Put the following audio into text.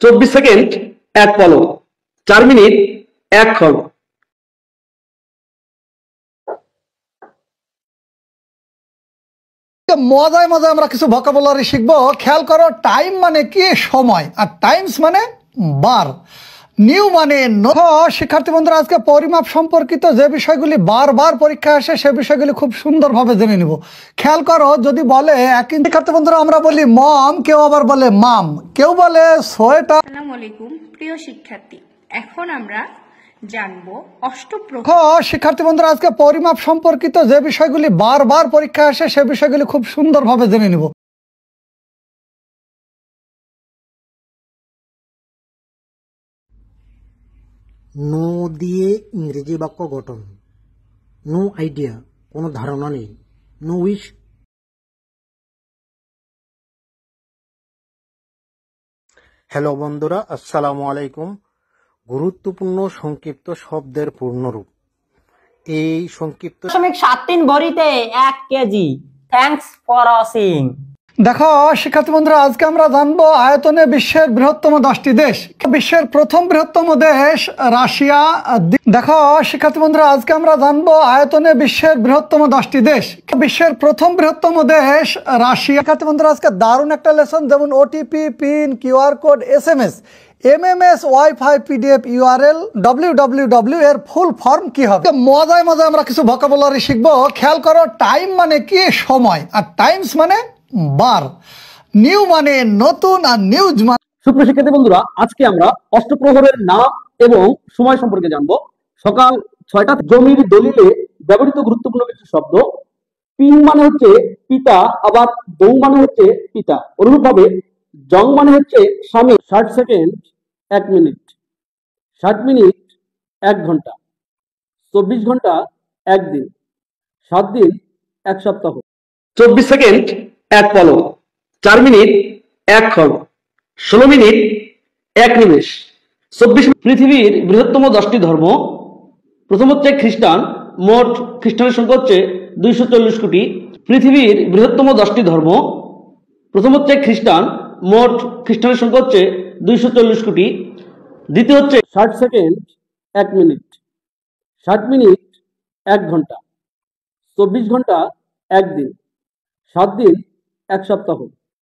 24 second 1 পলক, 4 minute 1 ক্ষণ। মজায় মজায় আমরা কিছু ভোকাবুলারি শিখবো। খেয়াল করো, টাইম মানে কি? সময়। আর টাইমস মানে বার। নিউ মানে শিক্ষার্থী বন্ধুরা, আজকে পরিমাপ সম্পর্কিত যে বিষয়গুলি বারবার পরীক্ষায় আসে সে বিষয়গুলি খুব সুন্দরভাবে জেনে নিব। খেয়াল করো, যদি বলে শিক্ষার্থী বন্ধুরা আমরা বলি মম, কেউ আবার বলে মাম, কেউ বলে সোয়েটার। আসসালামু আলাইকুম প্রিয় শিক্ষার্থী, এখন আমরা জানবো শিক্ষার্থী বন্ধুরা, আজকে পরিমাপ সম্পর্কিত যে বিষয়গুলি বারবার পরীক্ষায় আসে সে বিষয়গুলি খুব সুন্দরভাবে জেনে নিব। নো দিয়ে ইংরেজি বাক্য গঠন। নো আইডিয়া, কোনো ধারণা নেই। No wish. হ্যালো বন্ধুরা, আসসালামু আলাইকুম। গুরুত্বপূর্ণ সংক্ষিপ্ত শব্দের পূর্ণরূপ। এই সংক্ষিপ্ত 0.73 ভরিতে 1 কেজি। Thanks for watching. দেখো শিক্ষার্থী বন্ধুরা, আজকে আমরা জানবো আয়তনে বিশ্বের বৃহত্তম 10টি দেশ। বিশ্বের প্রথম বৃহত্তম দেশ রাশিয়া। দেখো শিক্ষার্থী বন্ধুরা, আজকে আমরা জানবো আয়তনে বিশ্বের বৃহত্তম 10টি দেশ। বিশ্বের প্রথম বৃহত্তম দেশ রাশিয়া। শিক্ষার্থী বন্ধুরা, আজকে দারুণ একটা লেসন, যেমন OTP, pin, QR code, SMS, MMS, wifi, PDF, URL, www এর ফুল ফর্ম কি হবে। মজায় মজায় আমরা কিছু ভোকাবুলারি শিখবো। খেয়াল করো, টাইম মানে কি? সময়। আর টাইমস মানে বার। নিউ মানে নতুন, আর নিউজ মানে। সুপ্রিয় শিক্ষার্থী বন্ধুরা, আজকে আমরা অষ্টপ্রহরের নাম এবং সময় সম্পর্কে জানবো। সকাল 6টা। জমির দলিলে ব্যবহৃত গুরুত্বপূর্ণ কিছু শব্দ। পিন মানে হচ্ছে পিতা, আবার দৌ মানে হচ্ছে পিতা। অনুরূপভাবে জং মানে হচ্ছে স্বামী। 60 সেকেন্ড 1 মিনিট, 60 মিনিট 1 ঘন্টা, 24 ঘন্টা 1 দিন, 7 দিন 1 সপ্তাহ। 24 সেকেন্ড 1 পলক, 4 মিনিট 1 ক্ষণ, 16 মিনিট 1 নিমেষ, 24। পৃথিবীর বৃহত্তম 10টি ধর্ম। প্রথম হচ্ছে খ্রিস্টান, মোট খ্রিস্টানের সংখ্যা হচ্ছে 240 কোটি। পৃথিবীর বৃহত্তম 10টি ধর্ম। প্রথম হচ্ছে খ্রিস্টান, মোট খ্রিস্টানের সংখ্যা হচ্ছে 240 কোটি। দ্বিতীয় হচ্ছে 60 সেকেন্ড 1 মিনিট, 60 মিনিট 1 ঘন্টা, 24 ঘন্টা 1 দিন, 7 দিন 1 সপ্তাহ।